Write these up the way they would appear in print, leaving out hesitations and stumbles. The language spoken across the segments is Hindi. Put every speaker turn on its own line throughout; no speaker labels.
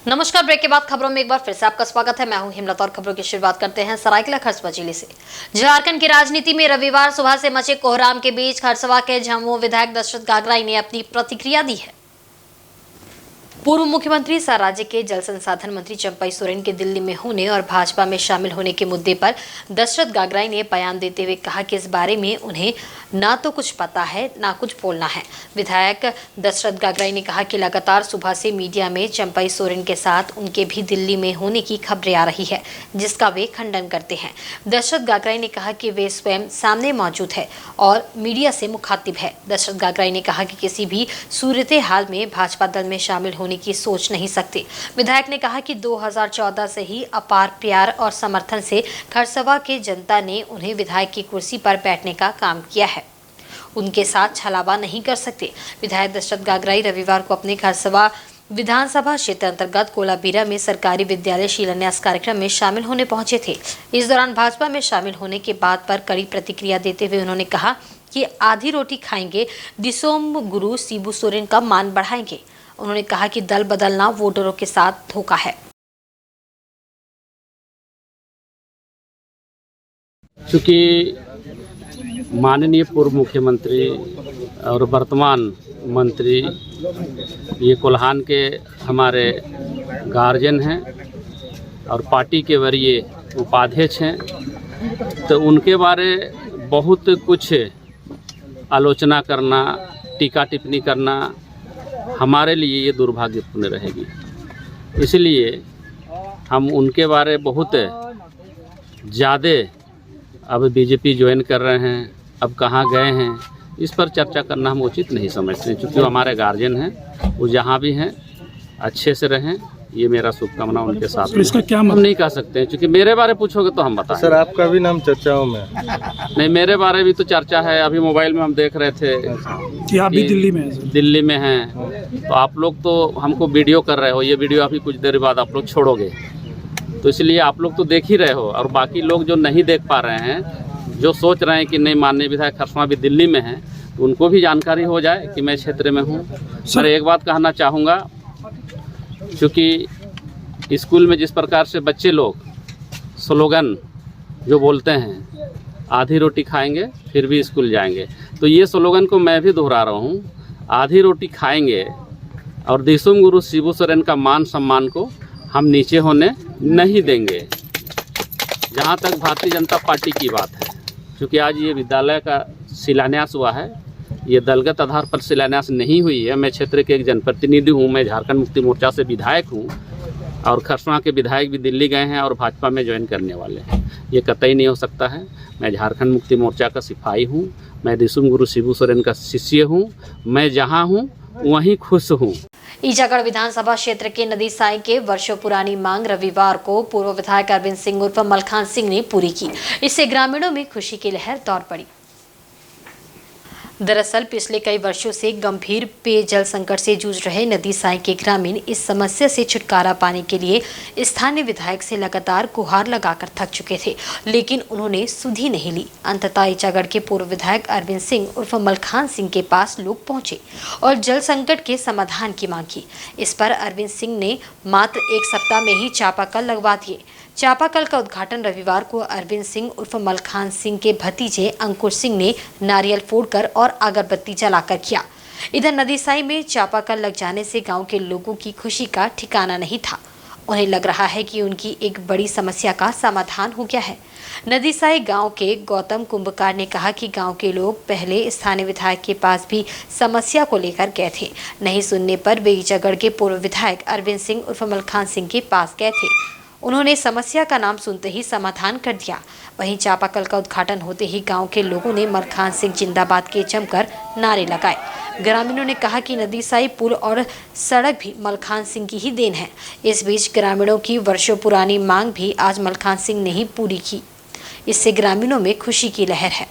नमस्कार। ब्रेक के बाद खबरों में एक बार फिर से आपका स्वागत है। मैं हूं हिमलता और खबरों की शुरुआत करते हैं सरायकेला खरसवा जिले से। झारखंड की राजनीति में रविवार सुबह से मचे कोहराम के बीच खरसवा के झामुमो विधायक दशरथ गागराई ने अपनी प्रतिक्रिया दी है। पूर्व मुख्यमंत्री सह राज्य के जल संसाधन मंत्री चंपई सोरेन के दिल्ली में होने और भाजपा में शामिल होने के मुद्दे पर दशरथ गागराई ने बयान देते हुए कहा कि इस बारे में उन्हें ना तो कुछ पता है ना कुछ बोलना है। विधायक दशरथ गागराई ने कहा कि लगातार सुबह से मीडिया में चंपई सोरेन के साथ उनके भी दिल्ली में होने की खबरें आ रही है, जिसका वे खंडन करते हैं। दशरथ गागराई ने कहा कि वे स्वयं सामने मौजूद है और मीडिया से मुखातिब है। दशरथ गागराई ने कहा कि किसी भी सूरत हाल में भाजपा दल में शामिल होने की सोच नहीं सकते। विधायक ने कहा कि 2014 से ही अपार प्यार और समर्थन से खरसवा के जनता ने उन्हें विधायक की कुर्सी पर बैठने का काम किया है, उनके साथ छलावा नहीं कर सकते। विधायक दशरथ गागराई रविवार को अपने खरसवा विधानसभा क्षेत्र अंतर्गत कोलाबीरा में सरकारी विद्यालय शिलान्यास कार्यक्रम में शामिल होने पहुंचे थे। इस दौरान भाजपा में शामिल होने के बात पर कड़ी प्रतिक्रिया देते हुए उन्होंने कहा कि आधी रोटी खाएंगे, दिसोम गुरु शिबू सोरेन का मान बढ़ाएंगे। उन्होंने कहा कि दल बदलना वोटरों के साथ धोखा है।
चूँकि माननीय पूर्व मुख्यमंत्री और वर्तमान मंत्री ये कोल्हान के हमारे गार्जियन हैं और पार्टी के वरीय उपाध्यक्ष हैं, तो उनके बारे बहुत कुछ आलोचना करना, टीका टिप्पणी करना हमारे लिए ये दुर्भाग्यपूर्ण रहेगी। इसलिए हम उनके बारे बहुत ज़्यादा अब बीजेपी ज्वाइन कर रहे हैं, अब कहाँ गए हैं, इस पर चर्चा करना हम उचित नहीं समझते। क्योंकि वो हमारे गार्जियन हैं, वो जहाँ भी हैं अच्छे से रहें, ये मेरा शुभकामना उनके साथ।
तो इसका क्या
हम नहीं कह सकते हैं, क्योंकि मेरे बारे पूछोगे तो हम बताएं।
सर आपका भी नाम चर्चाओं में?
नहीं, मेरे बारे भी तो चर्चा है। अभी मोबाइल में हम देख रहे थे
कि आप भी दिल्ली में
हैं, तो आप लोग तो हमको वीडियो कर रहे हो। ये वीडियो अभी कुछ देर बाद आप लोग छोड़ोगे, तो इसलिए आप लोग तो देख ही रहे हो। और बाकी लोग जो नहीं देख पा रहे हैं, जो सोच रहे हैं कि नहीं माननीय विधायक खरसवा भी दिल्ली में हैं, तो उनको भी जानकारी हो जाए कि मैं क्षेत्र में हूँ। सर एक बात कहना चाहूँगा, क्योंकि स्कूल में जिस प्रकार से बच्चे लोग स्लोगन जो बोलते हैं, आधी रोटी खाएंगे फिर भी स्कूल जाएंगे, तो ये स्लोगन को मैं भी दोहरा रहा हूँ। आधी रोटी खाएंगे और दिसोम गुरु शिबू सोरेन का मान सम्मान को हम नीचे होने नहीं देंगे। जहाँ तक भारतीय जनता पार्टी की बात है, क्योंकि आज ये विद्यालय का शिलान्यास हुआ है, ये दलगत आधार पर शिलान्यास नहीं हुई है। मैं क्षेत्र के एक जनप्रतिनिधि हूँ, मैं झारखंड मुक्ति मोर्चा से विधायक हूँ और खरसवा के विधायक भी दिल्ली गए हैं और भाजपा में ज्वाइन करने वाले हैं। ये कतई नहीं हो सकता है। मैं झारखंड मुक्ति मोर्चा का सिपाही हूँ, मैं दिसोम गुरु शिबू सोरेन का शिष्य हूँ, मैं जहाँ हूँ वहीं खुश हूँ।
ईचागढ़ विधानसभा क्षेत्र के नदी साई के वर्षों पुरानी मांग रविवार को पूर्व विधायक अरविंद सिंह उर्फ मलखान सिंह ने पूरी की। इससे ग्रामीणों में खुशी की लहर दौड़ पड़ी। दरअसल पिछले कई वर्षों से गंभीर पेयजल संकट से जूझ रहे नदी साई के ग्रामीण इस समस्या से छुटकारा पाने के लिए स्थानीय विधायक से लगातार गुहार लगाकर थक चुके थे, लेकिन उन्होंने सुधि नहीं ली। अंततः ईचागढ़ के पूर्व विधायक अरविंद सिंह उर्फ मलखान सिंह के पास लोग पहुंचे और जल संकट के समाधान की मांग की। इस पर अरविंद सिंह ने मात्र एक सप्ताह में ही चापाकल लगवा दिए। चापाकल का उद्घाटन रविवार को अरविंद सिंह उर्फ मलखान सिंह के भतीजे अंकुर सिंह ने नारियल फोड़कर और अगरबत्ती जलाकर किया। इधर नदी साई में चापाकल लग जाने से गांव के लोगों की खुशी का ठिकाना नहीं था। उन्हें लग रहा है कि उनकी एक बड़ी समस्या का समाधान हो गया है। नदी साई गांव के गौतम कुंभकार ने कहा कि गांव के लोग पहले स्थानीय विधायक के पास भी समस्या को लेकर गए थे। नहीं सुनने पर वे ईचागढ़ के पूर्व विधायक अरविंद सिंह उर्फ मलखान सिंह के पास गए थे। उन्होंने समस्या का नाम सुनते ही समाधान कर दिया। वहीं चापाकल का उद्घाटन होते ही गांव के लोगों ने मलखान सिंह जिंदाबाद के जमकर नारे लगाए। ग्रामीणों ने कहा कि नदी साई पुल और सड़क भी मलखान सिंह की ही देन है। इस बीच ग्रामीणों की वर्षों पुरानी मांग भी आज मलखान सिंह ने ही पूरी की। इससे ग्रामीणों में खुशी की लहर है।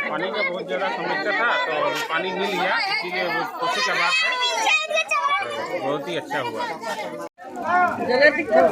पानी का बहुत ज़्यादा समस्या था, तो पानी मिल गया, इसीलिए वो खुशी का बात है। तो बहुत ही अच्छा हुआ।
जल दिक्कत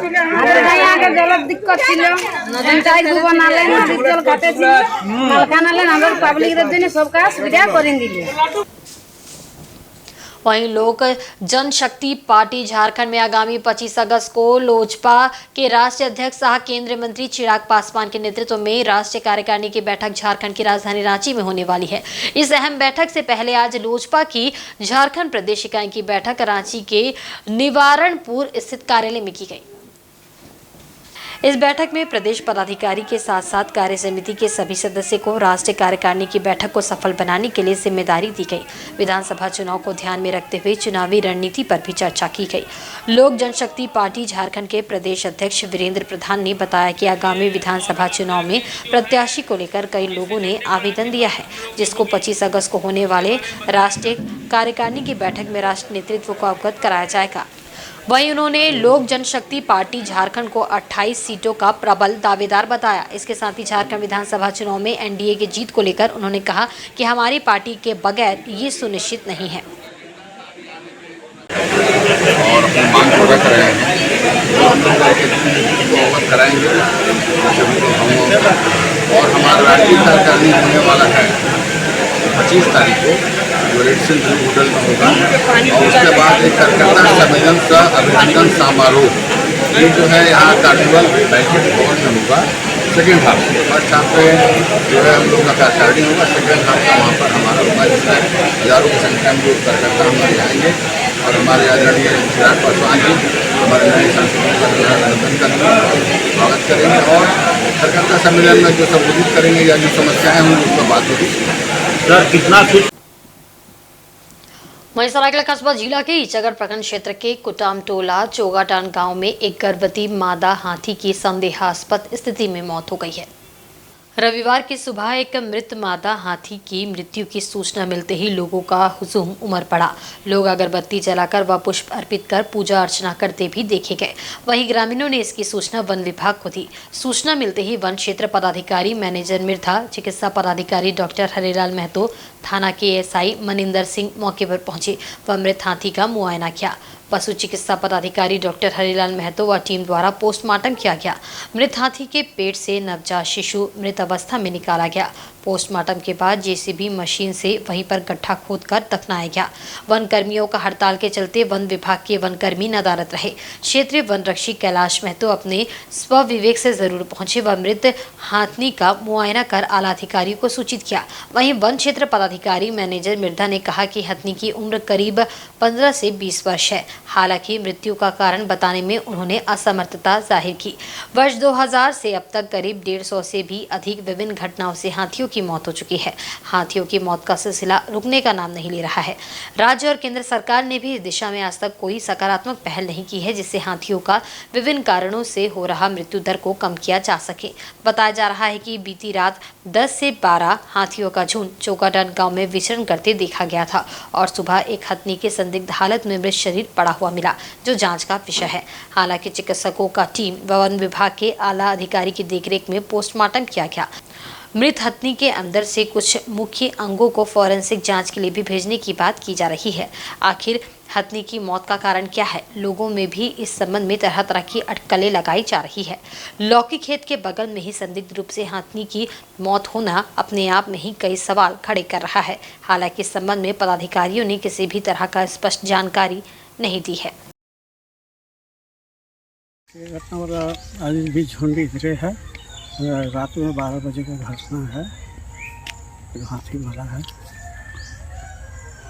वहीं लोक जनशक्ति पार्टी झारखंड में आगामी 25 अगस्त को लोजपा के राष्ट्रीय अध्यक्ष सह केंद्रीय मंत्री चिराग पासवान के नेतृत्व में राष्ट्रीय कार्यकारिणी की बैठक झारखंड की राजधानी रांची में होने वाली है। इस अहम बैठक से पहले आज लोजपा की झारखंड प्रदेश इकाई की बैठक रांची के निवारणपुर स्थित कार्यालय में की गई। इस बैठक में प्रदेश पदाधिकारी के साथ साथ कार्य समिति के सभी सदस्यों को राष्ट्रीय कार्यकारिणी की बैठक को सफल बनाने के लिए जिम्मेदारी दी गई। विधानसभा चुनाव को ध्यान में रखते हुए चुनावी रणनीति पर भी चर्चा की गई। लोक जनशक्ति पार्टी झारखंड के प्रदेश अध्यक्ष वीरेंद्र प्रधान ने बताया कि आगामी विधानसभा चुनाव में प्रत्याशी को लेकर कई लोगों ने आवेदन दिया है, जिसको 25 अगस्त को होने वाले राष्ट्रीय कार्यकारिणी की बैठक में राष्ट्रीय नेतृत्व को अवगत कराया जाएगा। वहीं उन्होंने लोक जनशक्ति पार्टी झारखंड को 28 सीटों का प्रबल दावेदार बताया। इसके साथ ही झारखंड विधानसभा चुनाव में एनडीए की जीत को लेकर उन्होंने कहा कि हमारी पार्टी के बगैर ये सुनिश्चित नहीं है।
और अपनी मांग पूरा कराएंगे, कराएंगे और हमारा राष्ट्रीय कार्यकारिणी होने वाला है 25 तारीख को, जो रेड सिल होटल में होगा। और उसके बाद एक कार्यकर्ता सम्मेलन का अभिनंदन समारोह, ये जो है यहाँ कार्निवल बैंक्वेट हॉल में होगा। सेकेंड हाफ, फर्स्ट हाफ पे जो है हम लोग का कार्यकारिणी होगा, सेकेंड हाफ का वहाँ पर हमारा होगा, जिसमें हज़ारों की संख्या में लोग कार्यकर्ता हमारे आएंगे और हमारे आदरणीय चिराग पासवान जी हमारे नए सांसदों का जो है अभिनंदन करेंगे, स्वागत करेंगे और कार्यकर्ता सम्मेलन में जो संबोधित करेंगे या जो समस्याएँ होंगी उस पर बात होगी।
सर कितना
वहीं सरायकेला कस्बा जिला के ईचागढ़ प्रखंड क्षेत्र के कुटाम टोला चोगाटान गांव में एक गर्भवती मादा हाथी की संदेहास्पद स्थिति में मौत हो गई है। रविवार की सुबह एक मृत मादा हाथी की मृत्यु की सूचना मिलते ही लोगों का हुजूम उमड़ पड़ा। लोग अगरबत्ती जलाकर व पुष्प अर्पित कर पूजा अर्चना करते भी देखे गए। वहीं ग्रामीणों ने इसकी सूचना वन विभाग को दी। सूचना मिलते ही वन क्षेत्र पदाधिकारी मैनेजर मिर्धा, चिकित्सा पदाधिकारी डॉक्टर हरिलाल महतो, थाना के एसआई मनिंदर सिंह मौके पर पहुंचे व मृत हाथी का मुआयना किया। पशु चिकित्सा पदाधिकारी डॉक्टर हरिलाल महतो व टीम द्वारा पोस्टमार्टम किया गया। मृत हाथी के पेट से नवजात शिशु मृत अवस्था में निकाला गया। पोस्टमार्टम के बाद जेसीबी मशीन से वहीं पर गड्ढा खोदकर दफनाया गया। वन कर्मियों का हड़ताल के चलते वन विभाग के वन कर्मी नदारद रहे। क्षेत्रीय वन रक्षी कैलाश महतो अपने स्व विवेक से जरूर पहुंचे व मृत हाथी का मुआयना कर आला अधिकारियों को सूचित किया। वहीं वन क्षेत्र पदाधिकारी मैनेजर मिर्धा ने कहा कि हाथी की उम्र करीब 15 से 20 वर्ष है। हालांकि मृत्यु का कारण बताने में उन्होंने असमर्थता जाहिर की। वर्ष 2000 से अब तक करीब 150 से भी अधिक विभिन्न घटनाओं से हाथियों की मौत हो चुकी है। हाथियों की मौत का सिलसिला रुकने का नाम नहीं ले रहा है। राज्य और केंद्र सरकार ने भी इस दिशा में आज तक कोई सकारात्मक पहल नहीं की है, जिससे हाथियों का विभिन्न कारणों से हो रहा मृत्यु दर को कम किया जा सके। बताया जा रहा है कि बीती रात 10 से 12 हाथियों का झुंड चोगाटान गांव में विचरण करते देखा गया था और सुबह एक हाथी के संदिग्ध हालत में मृत शरीर पड़ा हुआ मिला, जो जांच का विषय है। हालांकि चिकित्सकों का टीम व वन विभाग के आला अधिकारी की देखरेख में पोस्टमार्टम किया गया। मृत हाथी के अंदर से कुछ मुख्य अंगों को फॉरेंसिक जांच के लिए भी भेजने की बात की जा रही है। आखिर हाथी की मौत का कारण क्या है? लोगों में भी इस संबंध में तरह तरह की अटकलें लगाई जा रही है। लौकी खेत के बगल में ही संदिग्ध रूप से हाथी की मौत होना अपने आप में ही कई सवाल खड़े कर रहा है। हालांकि इस संबंध में पदाधिकारियों ने किसी भी तरह का स्पष्ट जानकारी नहीं दी है।
आज भी झुंड इधरे है। रात में 12 बजे का घटना है। हाथी मरा है।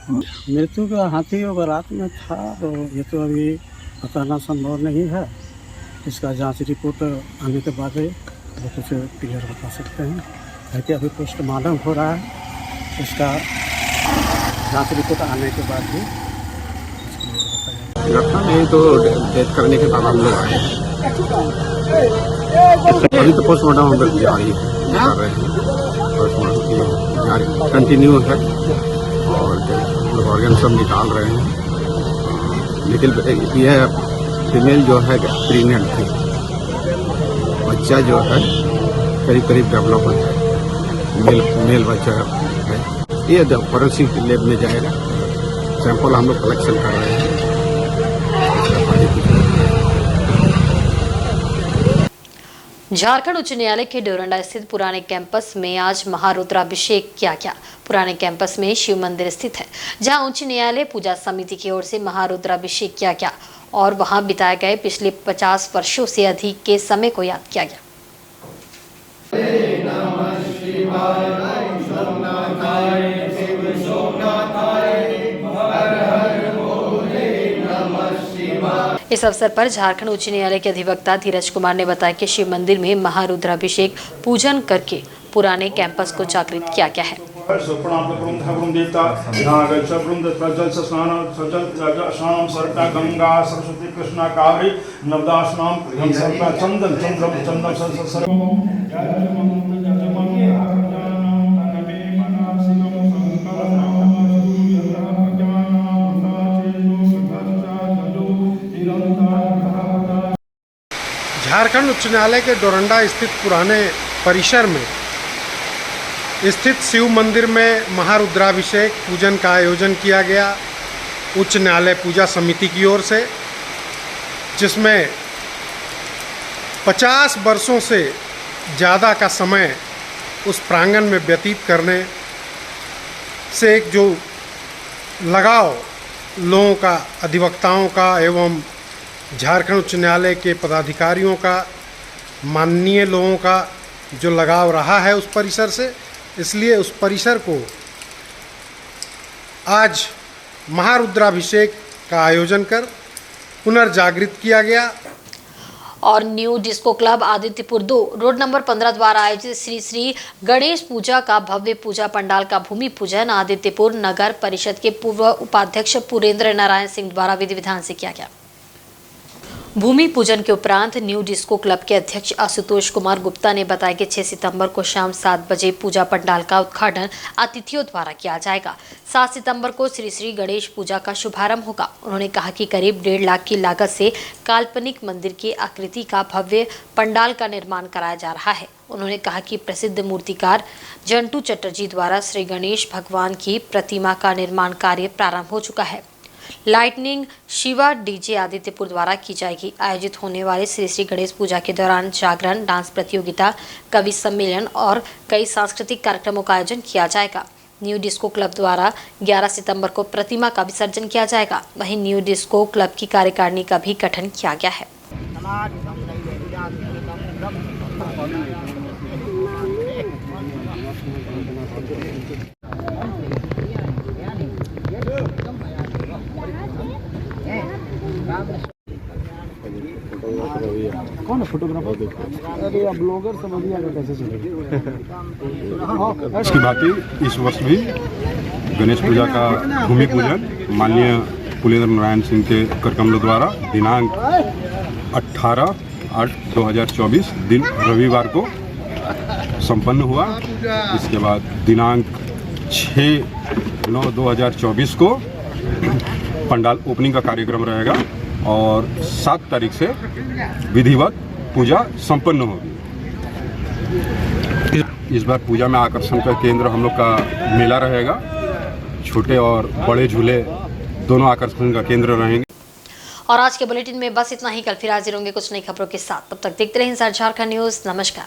मृत्यु का हाथी अगर रात में था तो ये तो अभी बताना संभव नहीं है। इसका जांच रिपोर्ट आने के बाद वो कुछ क्लियर बता सकते हैं। क्योंकि अभी पोस्टमार्टम हो रहा है, इसका जांच रिपोर्ट आने के बाद भी
घटना नहीं तो डेथ करने के बाद हम लोग आए हैं। अभी तो पोस्टमार्टम हम लोग जारी कर रहे हैं। पोस्टमार्टम जारी कंटिन्यू है और ऑर्गन सब निकाल रहे हैं। लेकिन यह फीमेल जो है प्रेग्नेंट थी। बच्चा जो है करीब करीब डेवलपमेंट है। मेल बच्चा है। ये फॉरेंसिक लैब में जाएगा। सैंपल हम लोग कलेक्शन कर रहे हैं।
झारखंड उच्च न्यायालय के डोरंडा स्थित पुराने कैंपस में आज महारुद्राभिषेक किया गया। पुराने कैंपस में शिव मंदिर स्थित है, जहां उच्च न्यायालय पूजा समिति की ओर से महारुद्राभिषेक किया गया और वहां बिताए गए पिछले 50 वर्षों से अधिक के समय को याद किया गया। इस अवसर पर झारखंड उच्च न्यायालय के अधिवक्ता धीरज कुमार ने बताया कि शिव मंदिर में महारुद्राभिषेक पूजन करके पुराने कैंपस को जागृत किया गया है।
गंगा सरस्वती कृष्णा कावेरी नवदा चंदन
झारखंड उच्च न्यायालय के डोरंडा स्थित पुराने परिसर में स्थित शिव मंदिर में महारुद्राभिषेक पूजन का आयोजन किया गया उच्च न्यायालय पूजा समिति की ओर से, जिसमें 50 वर्षों से ज़्यादा का समय उस प्रांगण में व्यतीत करने से एक जो लगाव लोगों का, अधिवक्ताओं का एवं झारखंड उच्च न्यायालय के पदाधिकारियों का, माननीय लोगों का जो लगाव रहा है उस परिसर से, इसलिए उस परिसर को आज महारुद्राभिषेक का आयोजन कर पुनर्जागृत किया गया।
और new disco club Adityapur 2 road number 15 द्वारा आयोजित श्री श्री गणेश पूजा का भव्य पूजा पंडाल का भूमि पूजन आदित्यपुर नगर परिषद के पूर्व उपाध्यक्ष पुरेंद्र नारायण सिंह द्वारा विधि विधान से किया गया। भूमि पूजन के उपरांत न्यू डिस्को क्लब के अध्यक्ष आशुतोष कुमार गुप्ता ने बताया कि 6 सितंबर को शाम 7 बजे पूजा पंडाल का उद्घाटन अतिथियों द्वारा किया जाएगा। 7 सितंबर को श्री श्री गणेश पूजा का शुभारंभ होगा। उन्होंने कहा कि करीब 1.5 लाख की लागत से काल्पनिक मंदिर की आकृति का भव्य पंडाल का निर्माण कराया जा रहा है। उन्होंने कहा कि प्रसिद्ध मूर्तिकार जंटू चटर्जी द्वारा श्री गणेश भगवान की प्रतिमा का निर्माण कार्य प्रारंभ हो चुका है। लाइटनिंग शिवा डीजे आदित्यपुर द्वारा की जाएगी। आयोजित होने वाले श्री श्री गणेश पूजा के दौरान जागरण, डांस प्रतियोगिता, कवि सम्मेलन और कई सांस्कृतिक कार्यक्रमों का आयोजन किया जाएगा। न्यू डिस्को क्लब द्वारा 11 सितंबर को प्रतिमा का विसर्जन किया जाएगा। वहीं न्यू डिस्को क्लब की कार्यकारिणी का भी गठन किया गया है।
कौन फोटोग्राफर? अरे अब ब्लॉगर समझिए कैसे चलेगा।
इसकी बात इस वर्ष भी गणेश पूजा का भूमि पूजन माननीय पुरेंद्र नारायण सिंह के करकमलों द्वारा दिनांक 18/8/2024 दिन रविवार को संपन्न हुआ। इसके बाद दिनांक 6/9/2024 को पंडाल ओपनिंग का कार्यक्रम रहेगा और 7 तारीख से विधिवत पूजा संपन्न होगी। इस बार पूजा में आकर्षण का केंद्र हम लोग का मेला रहेगा। छोटे और बड़े झूले दोनों आकर्षण का केंद्र रहेंगे।
और आज के बुलेटिन में बस इतना ही। कल फिर हाजिर होंगे कुछ नई खबरों के साथ। तब तक देखते रहें इंसाइड झारखंड न्यूज़। नमस्कार।